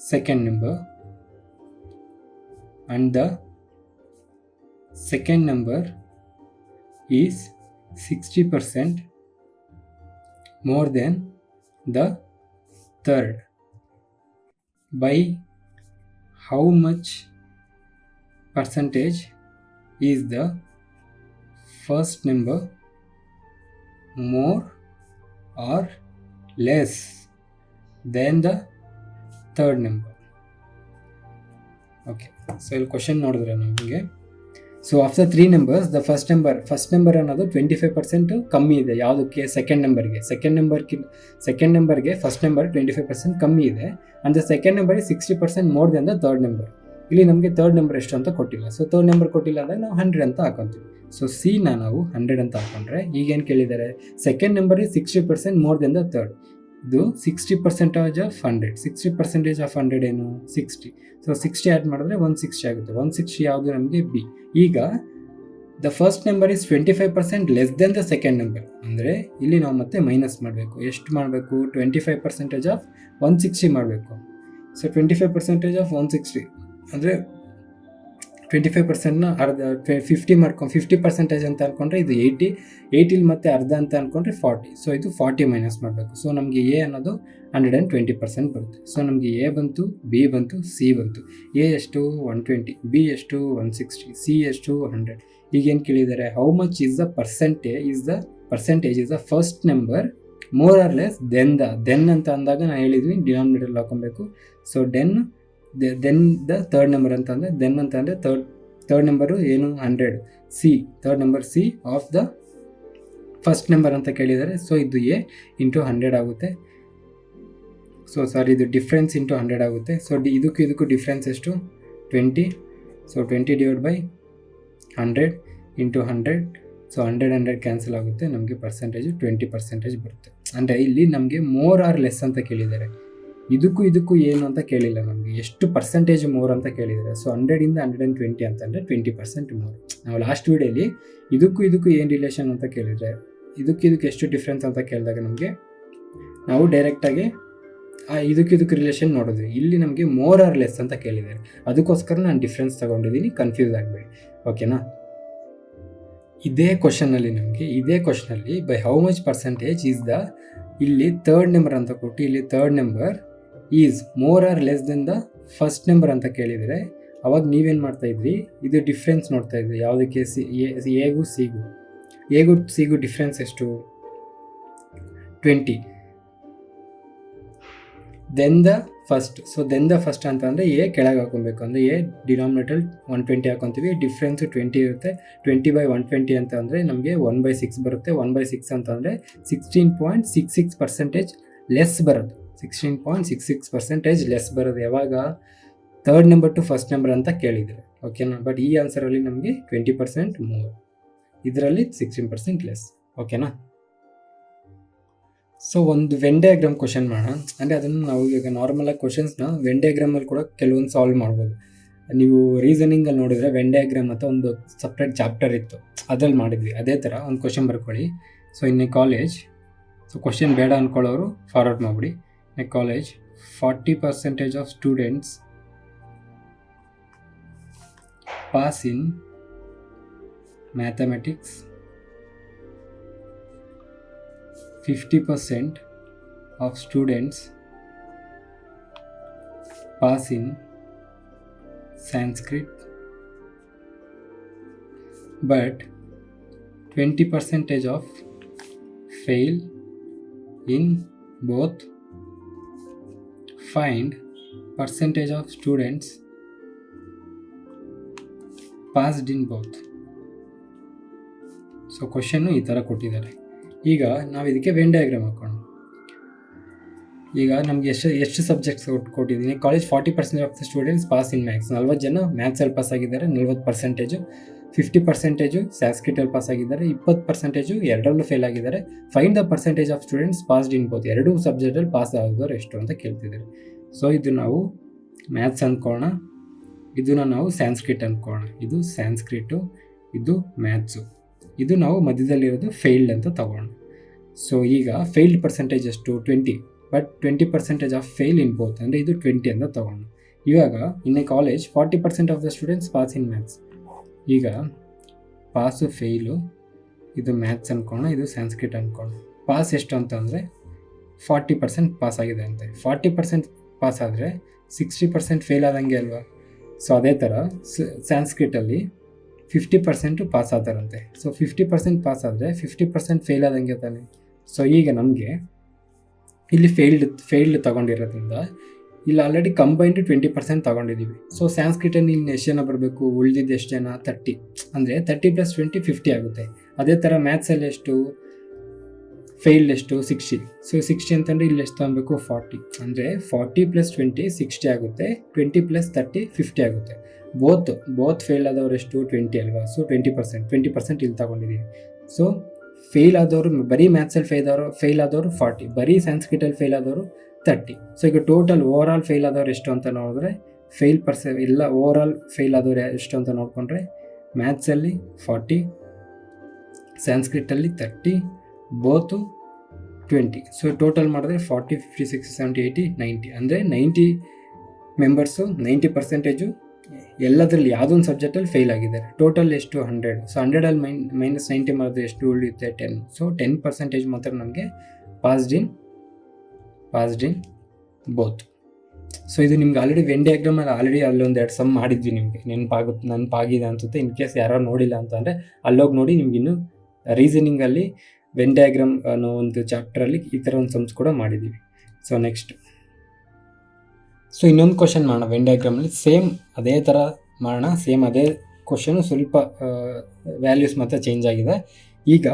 second number, and the second number is 60% more than the third. By how much percentage is the first number more or less than the third number? Okay, so ಇಲ್ಲಿ question ನೋಡಿದ್ರೆ ನಮಗೆ, so of the three numbers the first number ಅನ್ನೋದು 25% ಕಮ್ಮಿ ಇದೆ. ಯಾವುದಕ್ಕೆ? Second ನಂಬರ್ಗೆ first number 25% ಕಮ್ಮಿ ಇದೆ. And the second number 60% more than the third number. ಇಲ್ಲಿ ನಮಗೆ ಥರ್ಡ್ ನಂಬರ್ ಎಷ್ಟು ಅಂತ ಕೊಟ್ಟಿಲ್ಲ. ಸೊ ಥರ್ಡ್ ನಂಬರ್ ಕೊಟ್ಟಿಲ್ಲ ಅಂದಾಗ ನಾವು 100 ಅಂತ ಹಾಕೊಂತೀವಿ. ಸೊ ಸಿನ ನಾವು 100 ಅಂತ ಹಾಕೊಂಡ್ರೆ ಈಗೇನು ಕೇಳಿದ್ದಾರೆ, second number is 60% more than the third. ಇದು 60% ಆಫ್ 100. 60% ಆಫ್ 100 ಏನು? 60. ಸೊ 60 ಆ್ಯಡ್ ಮಾಡಿದ್ರೆ 160 ಆಗುತ್ತೆ. 160 ಯಾವುದು? ನಮಗೆ ಬಿ. ಈಗ the first number is 25% less than the second number, ಅಂದರೆ ಇಲ್ಲಿ ನಾವು ಮತ್ತೆ ಮೈನಸ್ ಮಾಡಬೇಕು. ಎಷ್ಟು ಮಾಡಬೇಕು? 25% ಆಫ್ 160 ಮಾಡಬೇಕು. ಸೊ 25% ಆಫ್ 160 ಅಂದರೆ 25%ನ ಅರ್ಧ 50% ಅಂತ ಅಂದ್ಕೊಂಡ್ರೆ ಇದು 80 ಮತ್ತೆ ಅರ್ಧ ಅಂತ ಅಂದ್ಕೊಂಡ್ರೆ 40. ಸೊ ಇದು 40 ಮೈನಸ್ ಮಾಡಬೇಕು. ಸೊ ನಮಗೆ ಎ ಅನ್ನೋದು 120% ಬರುತ್ತೆ. ಸೊ ನಮಗೆ ಎ ಬಂತು, ಬಿ ಬಂತು, ಸಿ ಬಂತು. ಎ ಎಷ್ಟು? 120, ಬಿ ಎಷ್ಟು? 160, ಸಿ ಎಷ್ಟು? 100. ಈಗೇನು ಕೇಳಿದ್ದಾರೆ, how much is the percentage is the first number more or less than ಅಂತ ಅಂದಾಗ ನಾನು ಹೇಳಿದ್ವಿ ಡಿನಾಮಿನೇಟರ್ ಹಾಕೊಬೇಕು. So then the third number ಅಂತ ಅಂದರೆ ದೆನ್ ಅಂತ ಅಂದರೆ ಥರ್ಡ್ ನಂಬರು ಏನು? 100. Third number C of the first number ಅಂತ ಕೇಳಿದ್ದಾರೆ. ಸೊ ಇದು ಎ ಇಂಟು 100 ಆಗುತ್ತೆ. ಸೊ ಸಾರಿ, ಇದು ಡಿಫ್ರೆನ್ಸ್ ಇಂಟು 100 ಆಗುತ್ತೆ. ಸೊ ಇದಕ್ಕೂ ಡಿಫ್ರೆನ್ಸ್ ಎಷ್ಟು? 20. So 20 divide by 100 into 100. So 100 cancel ಆಗುತ್ತೆ, ನಮಗೆ ಪರ್ಸೆಂಟೇಜು 20% ಬರುತ್ತೆ. ಅಂದರೆ ಇಲ್ಲಿ ನಮಗೆ ಮೋರ್ ಆರ್ ಲೆಸ್ ಅಂತ ಕೇಳಿದ್ದಾರೆ. ಇದಕ್ಕೂ ಏನು ಅಂತ ಕೇಳಿಲ್ಲ, ನಮಗೆ ಎಷ್ಟು ಪರ್ಸೆಂಟೇಜ್ ಮೋರ್ ಅಂತ ಕೇಳಿದ್ದಾರೆ. ಸೊ 100ಇಂದ 120 ಅಂತಂದರೆ 20% ಮೋರ್. ನಾವು ಲಾಸ್ಟ್ ವೀಡಿಯೋಲಿ ಇದಕ್ಕೂ ಏನು ರಿಲೇಷನ್ ಅಂತ ಕೇಳಿದರೆ, ಇದಕ್ಕೆ ಎಷ್ಟು ಡಿಫ್ರೆನ್ಸ್ ಅಂತ ಕೇಳಿದಾಗ ನಮಗೆ ನಾವು ಡೈರೆಕ್ಟಾಗಿ ಇದಕ್ಕೆ ರಿಲೇಷನ್ ನೋಡಿದ್ವಿ. ಇಲ್ಲಿ ನಮಗೆ ಮೋರ್ ಆರ್ ಲೆಸ್ ಅಂತ ಕೇಳಿದ್ದಾರೆ, ಅದಕ್ಕೋಸ್ಕರ ನಾನು ಡಿಫ್ರೆನ್ಸ್ ತಗೊಂಡಿದ್ದೀನಿ, ಕನ್ಫ್ಯೂಸ್ ಆಗಬೇಡಿ. ಓಕೆನಾ? ಇದೇ ಕ್ವಶನಲ್ಲಿ by how much percentage is the, ಇಲ್ಲಿ ಥರ್ಡ್ ನಂಬರ್ ಅಂತ ಕೊಟ್ಟು ಇಲ್ಲಿ third number is more or less than the first number ಅಂತ ಕೇಳಿದರೆ, ಅವಾಗ ನೀವೇನು ಮಾಡ್ತಾ ಇದ್ರಿ, ಇದು ಡಿಫ್ರೆನ್ಸ್ ನೋಡ್ತಾ ಇದ್ರಿ. ಯಾವುದಕ್ಕೆ? ಎಗೂ ಸಿಗೂ ಡಿಫ್ರೆನ್ಸ್ ಎಷ್ಟು? 20. Then the first. So then the first ಅಂತ ಅಂದರೆ ಎ ಕೆಳಗೆ ಹಾಕೊಬೇಕು. ಅಂದರೆ ಎ ಡಿನಾಮಿನೇಟರ್ 120 ಹಾಕೊತೀವಿ, ಡಿಫ್ರೆನ್ಸು 20 ಇರುತ್ತೆ. 20/120 ಅಂತ ಅಂದರೆ ನಮಗೆ 1/6 ಬರುತ್ತೆ. 1/6 ಅಂತ ಅಂದರೆ 16.66% ಲೆಸ್ ಬರೋದು. 16.66% ಲೆಸ್ ಬರೋದು ಯಾವಾಗ? Third number two first number ಅಂತ ಕೇಳಿದರೆ. ಓಕೆನಾ? ಬಟ್ ಈ ಆನ್ಸರಲ್ಲಿ ನಮಗೆ 20% ಮೋರ್, ಇದರಲ್ಲಿ 16% ಲೆಸ್. ಓಕೆನಾ? ಸೊ ಒಂದು ವೆನ್ ಡಯಾಗ್ರಾಮ್ ಕ್ವಶನ್ ಮಾಡೋಣ. ಅಂದರೆ ಅದನ್ನು ನಾವು ಈಗ ನಾರ್ಮಲಾಗಿ ಕ್ವಶನ್ಸ್ನ ವೆನ್ ಡಯಾಗ್ರಾಮಲ್ಲಿ ಕೂಡ ಕೆಲವೊಂದು ಸಾಲ್ವ್ ಮಾಡ್ಬೋದು. ನೀವು ರೀಸನಿಂಗಲ್ಲಿ ನೋಡಿದರೆ ವೆನ್ ಡಯಾಗ್ರಾಮ್ ಅಂತ ಒಂದು ಸಪ್ರೇಟ್ ಚಾಪ್ಟರ್ ಇತ್ತು, ಅದ್ರಲ್ಲಿ ಮಾಡಿದ್ವಿ. ಅದೇ ಥರ ಒಂದು ಕ್ವಶನ್ ಬರ್ಕೊಳ್ಳಿ. So in A college, so question ಬೇಡ ಅಂದ್ಕೊಳ್ಳೋರು ಫಾರ್ವರ್ಡ್ ಮಾಡಿಬಿಡಿ. In a college 40% of students pass in mathematics, 50% of students pass in Sanskrit, but 20% of fail in both. Find percentage of students passed in both. So question ಈ ಥರ ಕೊಟ್ಟಿದ್ದಾರೆ. ಈಗ ನಾವು ಇದಕ್ಕೆ when diagram ಹಾಕೋಣ. ಈಗ ನಮಗೆ ಎಷ್ಟು ಸಬ್ಜೆಕ್ಟ್ಸ್ ಕೊಟ್ಟಿದ್ದೀನಿ. College 40% of the students pass in maths. 40 ಜನ ಮ್ಯಾಥ್ಸಲ್ಲಿ ಪಾಸ್ ಆಗಿದ್ದಾರೆ, 40%. 50% ಸ್ಯಾನ್ಸ್ಕ್ರಿಟಲ್ಲಿ ಪಾಸ್ ಆಗಿದ್ದಾರೆ, 20% ಎರಡರಲ್ಲೂ ಫೇಲ್ ಆಗಿದ್ದಾರೆ. Find the percentage of students passed in both. ಎರಡೂ ಸಬ್ಜೆಕ್ಟಲ್ಲಿ ಪಾಸ್ ಆಗಿದವರು ಎಷ್ಟು ಅಂತ ಕೇಳ್ತಿದ್ದಾರೆ. ಸೊ ಇದು ನಾವು ಮ್ಯಾಥ್ಸ್ ಅಂದ್ಕೋಣ, ಇದನ್ನು ನಾವು ಸ್ಯಾನ್ಸ್ಕ್ರಿಟ್ ಅಂದ್ಕೋಣ. ಇದು ಸ್ಯಾನ್ಸ್ಕ್ರಿಟು, ಇದು ಮ್ಯಾಥ್ಸು. ಇದು ನಾವು ಮಧ್ಯದಲ್ಲಿರೋದು ಫೇಲ್ಡ್ ಅಂತ ತಗೋಣ. ಸೊ ಈಗ ಫೇಲ್ಡ್ ಪರ್ಸೆಂಟೇಜ್ ಎಷ್ಟು? 20, but 20% of fail in both, ಅಂದರೆ ಇದು 20 ಅಂತ ತಗೋಣ. ಇವಾಗ in a college 40% of the students pass in maths. ಈಗ ಪಾಸು ಫೇಲು, ಇದು ಮ್ಯಾಥ್ಸ್ ಅಂದ್ಕೋಣ, ಇದು ಸ್ಯಾನ್ಸ್ಕ್ರಿಟ್ ಅಂದ್ಕೋಣ. ಪಾಸ್ ಎಷ್ಟು ಅಂತಂದರೆ 40% ಪಾಸ್ ಆಗಿದೆ ಅಂತೆ. 40% ಪಾಸ್ ಆದರೆ 60% ಫೇಲ್ ಆದಂಗೆ ಅಲ್ವಾ? ಸೊ ಅದೇ ಥರ ಸ್ಯಾನ್ಸ್ಕ್ರಿಟಲ್ಲಿ 50% ಪಾಸ್ ಆದಾರಂತೆ. ಸೊ 50% ಪಾಸ್ ಆದರೆ 50% ಫೇಲ್ ಆದಂಗೆ ತಾನೆ. ಸೊ ಈಗ ನಮಗೆ ಇಲ್ಲಿ ಫೇಲ್ಡ್ ತೊಗೊಂಡಿರೋದ್ರಿಂದ ಇಲ್ಲಿ ಆಲ್ರೆಡಿ ಕಂಬೈನ್ಡ್ 20% ತೊಗೊಂಡಿದ್ದೀವಿ. ಸೊ ಸ್ಯಾನ್ಸ್ಕ್ರಿಟಲ್ಲಿ ಇಲ್ಲಿ ಎಷ್ಟು ಜನ ಬರಬೇಕು? ಉಳಿದಿದ್ದು ಎಷ್ಟು ಜನ? 30. ಅಂದರೆ 30 + 20 50 ಆಗುತ್ತೆ. ಅದೇ ಥರ ಮ್ಯಾಥ್ಸಲ್ಲಿ ಎಷ್ಟು ಫೇಲ್ಡ್ ಎಷ್ಟು? 60. ಸೊ 60 ಅಂತಂದರೆ ಇಲ್ಲಿ ಎಷ್ಟು ತೊಗೊಬೇಕು? 40. ಅಂದರೆ 40 + 20 60 ಆಗುತ್ತೆ, 20 + 30 50 ಆಗುತ್ತೆ. ಬೋತ್ ಫೇಲ್ ಆದವರು ಎಷ್ಟು? 20 ಅಲ್ವಾ? ಸೊ 20% ಇಲ್ಲಿ ತಗೊಂಡಿದ್ದೀವಿ. ಸೊ ಫೇಲ್ ಆದವರು, ಬರೀ ಮ್ಯಾಥ್ಸಲ್ಲಿ ಫೇಲ್ ಆದವರು 40, ಬರೀ ಸ್ಯಾನ್ಸ್ಕ್ರಿಟಲ್ಲಿ ಫೇಲ್ ಆದವರು 30. ಸೊ ಈಗ ಟೋಟಲ್ ಓವರ್ ಆಲ್ ಫೇಲ್ ಆದವರು ಎಷ್ಟು ಅಂತ ನೋಡಿದ್ರೆ, ಎಲ್ಲ ಓವರ್ ಆಲ್ ಫೇಲ್ ಆದವರು ಎಷ್ಟು ಅಂತ ನೋಡಿಕೊಂಡ್ರೆ, ಮ್ಯಾಥ್ಸಲ್ಲಿ 40, ಸ್ಯಾನ್ಸ್ಕ್ರಿಟಲ್ಲಿ 30, ಬೋತು 20. ಸೊ ಟೋಟಲ್ ಮಾಡಿದ್ರೆ 40, 50, 60, 70, 80, 90. ಅಂದರೆ 90 ಮೆಂಬರ್ಸು 90% ಎಲ್ಲದರಲ್ಲಿ ಯಾವುದೊಂದು ಸಬ್ಜೆಕ್ಟಲ್ಲಿ ಫೇಲ್ ಆಗಿದ್ದಾರೆ. ಟೋಟಲ್ ಎಷ್ಟು? 100. ಸೊ 100ಅಲ್ಲಿ -90 ಮಾಡಿದ್ರೆ ಎಷ್ಟು ಉಳಿಯುತ್ತೆ? 10. ಸೊ 10% ಮಾತ್ರ ನಮಗೆ ಪಾಸ್ಡ್ ಇನ್ ಬೋತ್. ಸೊ ಇದು ನಿಮ್ಗೆ ಆಲ್ರೆಡಿ ವೆನ್ ಡಯಾಗ್ರಾಮಲ್ಲಿ ಆಲ್ರೆಡಿ ಅಲ್ಲೊಂದು 2 ಸಮ್ ಮಾಡಿದ್ವಿ, ನಿಮಗೆ ನೆನಪಾಗಿದೆ ಅನ್ಸುತ್ತೆ. ಇನ್ ಕೇಸ್ ಯಾರೋ ನೋಡಿಲ್ಲ ಅಂತ ಅಂದರೆ ಅಲ್ಲೋಗಿ ನೋಡಿ. ನಿಮ್ಗಿನ್ನು ರೀಸನಿಂಗಲ್ಲಿ ವೆನ್ ಡಯಾಗ್ರಾಮ್ ಅನ್ನೋ ಒಂದು ಚಾಪ್ಟ್ರಲ್ಲಿ ಈ ಥರ ಒಂದು ಸಮ್ಸ್ ಕೂಡ ಮಾಡಿದ್ದೀವಿ. ಸೊ ನೆಕ್ಸ್ಟ್, ಸೊ ಇನ್ನೊಂದು ಕ್ವಶನ್ ಮಾಡೋಣ ವೆನ್ ಡಯಾಗ್ರಾಮಲ್ಲಿ. ಸೇಮ್ ಅದೇ ಥರ ಮಾಡೋಣ, ಸೇಮ್ ಅದೇ ಕ್ವಶನು, ಸ್ವಲ್ಪ ವ್ಯಾಲ್ಯೂಸ್ ಮಾತ್ರ ಚೇಂಜ್ ಆಗಿದೆ. ಈಗ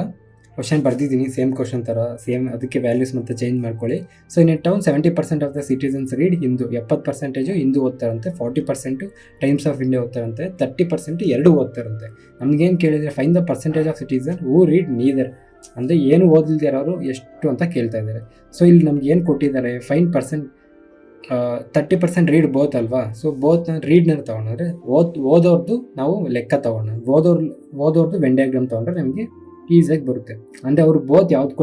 ಕ್ವಶನ್ ಬರ್ದಿದ್ದೀನಿ ಸೇಮ್ ಕ್ವಶನ್ ಥರ, ಸೇಮ್ ಅದಕ್ಕೆ ವ್ಯಾಲ್ಯೂಸ್ ಮತ್ತೆ ಚೇಂಜ್ ಮಾಡ್ಕೊಳ್ಳಿ. So in a town 70% of the citizens read Hindu. 70% Hindu ಓದ್ತಾರಂತೆ, 40% ಟೈಮ್ಸ್ ಆಫ್ ಇಂಡಿಯಾ ಓದ್ತಾರಂತೆ, 30% ಎರಡೂ ಓದ್ತಾರಂತೆ. ನಮಗೇನು ಕೇಳಿದರೆ, find the percentage of citizen who read neither. ಅಂದರೆ ಏನು ಓದಿಲ್ದೇ ಇರೋರು ಎಷ್ಟು ಅಂತ ಕೇಳ್ತಾ ಇದ್ದಾರೆ. ಸೊ ಇಲ್ಲಿ ನಮ್ಗೆ ಏನು ಕೊಟ್ಟಿದ್ದಾರೆ? ಫೈನ್ 30% ರೀಡ್ ಬೋತ್ ಅಲ್ವಾ? ಸೊ ಬೋತ್ನ ರೀಡ್ನ ತೊಗೊಂಡ್ರೆ ಓದೋರ್ದು ನಾವು ಲೆಕ್ಕ ತೊಗೊಂಡು, ಓದೋರ್ದು ವೆನ್ ಡಯಾಗ್ರಾಮ್ ತೊಗೊಂಡ್ರೆ ನಮಗೆ ಈಸಿಯಾಗಿ ಬರುತ್ತೆ. ಅಂದರೆ ಅವರು ಬೋತ್ ಯಾವ್ದು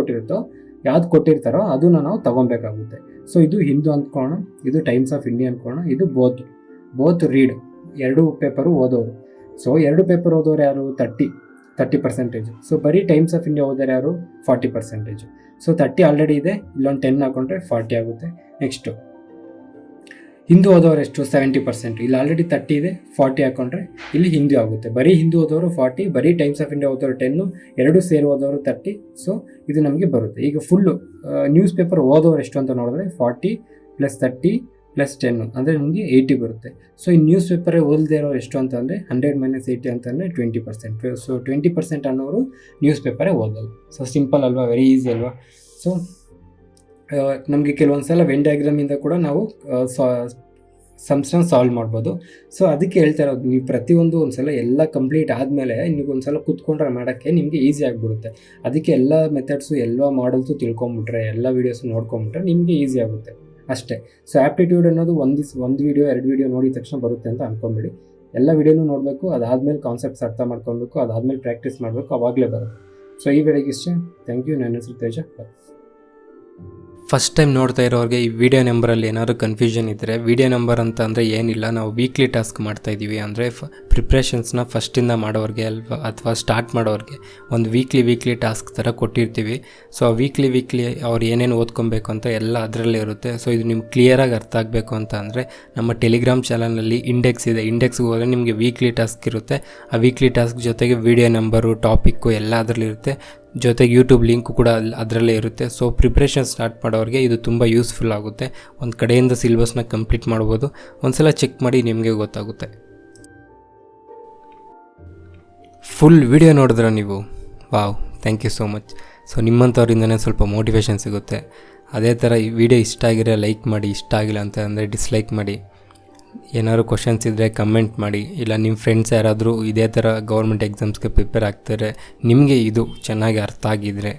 ಕೊಟ್ಟಿರ್ತಾರೋ ಅದನ್ನು ನಾವು ತೊಗೊಬೇಕಾಗುತ್ತೆ. ಸೊ ಇದು ಹಿಂದೂ ಅಂದ್ಕೋಣ, ಇದು ಟೈಮ್ಸ್ ಆಫ್ ಇಂಡಿಯಾ ಅಂದ್ಕೋಣ, ಇದು ಬೋತ್ ರೀಡ್, ಎರಡೂ ಪೇಪರು ಓದೋರು. ಸೊ ಎರಡು ಪೇಪರ್ ಓದೋರು ಯಾರು? 30%. ಸೊ ಬರೀ ಟೈಮ್ಸ್ ಆಫ್ ಇಂಡಿಯಾ ಓದೋರು ಯಾರು? 40%. ಸೊ 30 ಆಲ್ರೆಡಿ ಇದೆ, ಇಲ್ಲೊಂದು 10 ಹಾಕೊಂಡ್ರೆ 40 ಆಗುತ್ತೆ. ನೆಕ್ಸ್ಟು ಹಿಂದೂ ಓದೋರು ಎಷ್ಟು? 70%. ಇಲ್ಲಿ ಆಲ್ರೆಡಿ 30 ಇದೆ, 40 ಹಾಕೊಂಡ್ರೆ ಇಲ್ಲಿ ಹಿಂದೂ ಆಗುತ್ತೆ. ಬರೀ ಹಿಂದೂ ಓದೋರು 40, ಬರೀ ಟೈಮ್ಸ್ ಆಫ್ ಇಂಡಿಯಾ ಓದೋರು 10, ಎರಡು ಸೇರಿ ಓದೋರು 30. ಸೊ ಇದು ನಮಗೆ ಬರುತ್ತೆ. ಈಗ ಫುಲ್ಲು ನ್ಯೂಸ್ ಪೇಪರ್ ಓದೋರು ಎಷ್ಟು ಅಂತ ನೋಡಿದ್ರೆ 40 + 30 + 10 ಅಂದರೆ ನಮಗೆ 80 ಬರುತ್ತೆ. ಸೊ ಈ ನ್ಯೂಸ್ ಪೇಪರೇ ಓದದೇ ಇರೋರು ಎಷ್ಟು ಅಂತಂದರೆ 100 - 80 ಅಂತಂದರೆ 20%. ಸೊ 20% ಅನ್ನೋರು ನ್ಯೂಸ್ ಪೇಪರೇ ಓದೋದು. ಸೊ ಸಿಂಪಲ್ ಅಲ್ವಾ? ವೆರಿ ಈಸಿ ಅಲ್ವಾ? ಸೊ ನಮಗೆ ಕೆಲವೊಂದು ಸಲ ವೆನ್ ಡಯಾಗ್ರಾಮಿಂದ ಕೂಡ ನಾವು ಸಮ್ಸ್ನ ಸಾಲ್ವ್ ಮಾಡ್ಬೋದು. ಸೊ ಅದಕ್ಕೆ ಹೇಳ್ತಾ ಇರೋದು, ನೀವು ಪ್ರತಿಯೊಂದು ಒಂದು ಸಲ ಎಲ್ಲ ಕಂಪ್ಲೀಟ್ ಆದಮೇಲೆ ನಿಮಗೆ ಸಲ ಕೂತ್ಕೊಂಡ್ರೆ ಮಾಡೋಕ್ಕೆ ನಿಮಗೆ ಈಸಿ ಆಗಿಬಿಡುತ್ತೆ. ಅದಕ್ಕೆ ಎಲ್ಲ ಮೆಥಡ್ಸು, ಎಲ್ಲ ಮಾಡಲ್ಸು ತಿಳ್ಕೊಂಬಿಟ್ರೆ, ಎಲ್ಲ ವೀಡಿಯೋಸು ನೋಡ್ಕೊಂಬಿಟ್ರೆ ನಿಮಗೆ ಈಸಿ ಆಗುತ್ತೆ ಅಷ್ಟೇ. ಸೊ ಆ್ಯಪ್ಟಿಟ್ಯೂಡ್ ಅನ್ನೋದು ಒಂದು ವೀಡಿಯೋ 2 ವೀಡಿಯೋ ನೋಡಿದ ತಕ್ಷಣ ಬರುತ್ತೆ ಅಂತ ಅಂದ್ಕೊಂಬಿಡಿ. ಎಲ್ಲ ವೀಡಿಯೋನೂ ನೋಡಬೇಕು, ಅದಾದಮೇಲೆ ಕಾನ್ಸೆಪ್ಟ್ಸ್ ಅರ್ಥ ಮಾಡ್ಕೊಬೇಕು, ಅದಾದಮೇಲೆ ಪ್ರಾಕ್ಟೀಸ್ ಮಾಡಬೇಕು, ಅವಾಗಲೇ ಬರುತ್ತೆ. ಸೊ ಈ ವಿಡಿಯೋಗೆ ಇಷ್ಟೇ. Thank you. ನನ್ನ ಹೆಸರು ತೇಜ.
ಫಸ್ಟ್ ಟೈಮ್ ನೋಡ್ತಾ ಇರೋರಿಗೆ ಈ ವಿಡಿಯೋ ನಂಬರಲ್ಲಿ ಏನಾದರೂ ಕನ್ಫ್ಯೂಷನ್ ಇದ್ದರೆ, ವಿಡಿಯೋ ನಂಬರ್ ಅಂತ ಅಂದರೆ ಏನಿಲ್ಲ, ನಾವು ವೀಕ್ಲಿ ಟಾಸ್ಕ್ ಮಾಡ್ತಾಯಿದ್ದೀವಿ. ಅಂದರೆ ಪ್ರಿಪ್ರೇಷನ್ಸ್ನ ಫಸ್ಟಿಂದ ಮಾಡೋರಿಗೆ ಅಥವಾ ಸ್ಟಾರ್ಟ್ ಮಾಡೋರಿಗೆ ಒಂದು ವೀಕ್ಲಿ ಟಾಸ್ಕ್ ಥರ ಕೊಟ್ಟಿರ್ತೀವಿ. ಸೊ ಆ ವೀಕ್ಲಿ ಅವ್ರು ಏನೇನು ಓದ್ಕೊಬೇಕು ಅಂತ ಎಲ್ಲ ಅದರಲ್ಲೇ ಇರುತ್ತೆ. ಸೊ ಇದು ನಿಮ್ಗೆ ಕ್ಲಿಯರಾಗಿ ಅರ್ಥ ಆಗಬೇಕು ಅಂತ ಅಂದರೆ ನಮ್ಮ ಟೆಲಿಗ್ರಾಮ್ ಚಾನಲಲ್ಲಿ ಇಂಡೆಕ್ಸ್ ಇದೆ. ಇಂಡೆಕ್ಸ್ಗೆ ಹೋದರೆ ನಿಮಗೆ ವೀಕ್ಲಿ ಟಾಸ್ಕ್ ಇರುತ್ತೆ. ಆ ವೀಕ್ಲಿ ಟಾಸ್ಕ್ ಜೊತೆಗೆ ವಿಡಿಯೋ ನಂಬರು, ಟಾಪಿಕ್ಕು ಎಲ್ಲ ಅದರಲ್ಲಿರುತ್ತೆ. ಜೊತೆಗೆ ಯೂಟ್ಯೂಬ್ ಲಿಂಕು ಕೂಡ ಅದರಲ್ಲೇ ಇರುತ್ತೆ. ಸೊ ಪ್ರಿಪ್ರೇಷನ್ ಸ್ಟಾರ್ಟ್ ಮಾಡೋರಿಗೆ ಇದು ತುಂಬ ಯೂಸ್ಫುಲ್ ಆಗುತ್ತೆ. ಒಂದು ಕಡೆಯಿಂದ ಸಿಲೆಬಸ್ನ ಕಂಪ್ಲೀಟ್ ಮಾಡ್ಬೋದು. ಒಂದ್ಸಲ ಚೆಕ್ ಮಾಡಿ ನಿಮಗೆ ಗೊತ್ತಾಗುತ್ತೆ. ಫುಲ್ ವಿಡಿಯೋ ನೋಡಿದ್ರೆ ನೀವು, wow, thank you so much. So ನಿಮ್ಮಂಥವ್ರಿಂದನೇ ಸ್ವಲ್ಪ ಮೋಟಿವೇಶನ್ ಸಿಗುತ್ತೆ. ಅದೇ ಥರ ಈ ವಿಡಿಯೋ ಇಷ್ಟ ಆಗಿರೋ ಲೈಕ್ ಮಾಡಿ, ಇಷ್ಟ ಆಗಿಲ್ಲ ಅಂತ ಅಂದರೆ ಡಿಸ್ಲೈಕ್ ಮಾಡಿ. ಏನಾದ್ರು ಕ್ವಶನ್ಸ್ ಇದ್ದರೆ ಕಮೆಂಟ್ ಮಾಡಿ. ಇಲ್ಲ ನಿಮ್ಮ ಫ್ರೆಂಡ್ಸ್ ಯಾರಾದರೂ ಇದೇ ಥರ ಗೌರ್ಮೆಂಟ್ ಎಕ್ಸಾಮ್ಸ್ಗೆ ಪ್ರಿಪೇರ್ ಆಗ್ತಾರೆ, ನಿಮಗೆ ಇದು ಚೆನ್ನಾಗಿ ಅರ್ಥ ಆಗಿದ್ದರೆ,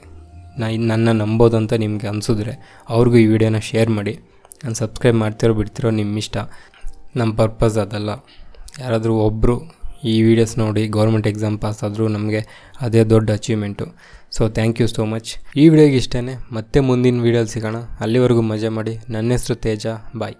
ನನ್ನ ನಂಬೋದು ಅಂತ ನಿಮಗೆ ಅನಿಸಿದ್ರೆ ಅವ್ರಿಗೂ ಈ ವಿಡಿಯೋನ ಶೇರ್ ಮಾಡಿ. ನಾನು ಸಬ್ಸ್ಕ್ರೈಬ್ ಮಾಡ್ತಿರೋ ಬಿಡ್ತಿರೋ ನಿಮ್ಮ ಇಷ್ಟ. ನಮ್ಮ ಪರ್ಪಸ್ ಅದಲ್ಲ. ಯಾರಾದರೂ ಒಬ್ಬರು ಈ ವಿಡಿಯೋಸ್ ನೋಡಿ ಗೌರ್ಮೆಂಟ್ ಎಕ್ಸಾಮ್ ಪಾಸ್ ಆದರೂ ನಮಗೆ ಅದೇ ದೊಡ್ಡ achievement. So thank you so much. ಈ ವಿಡಿಯೋಗೆ ಇಷ್ಟೇ. ಮತ್ತೆ ಮುಂದಿನ ವೀಡಿಯೋಲಿ ಸಿಗೋಣ. ಅಲ್ಲಿವರೆಗೂ ಮಜಾ ಮಾಡಿ. ನನ್ನ ಹೆಸರು ತೇಜ. ಬಾಯ್.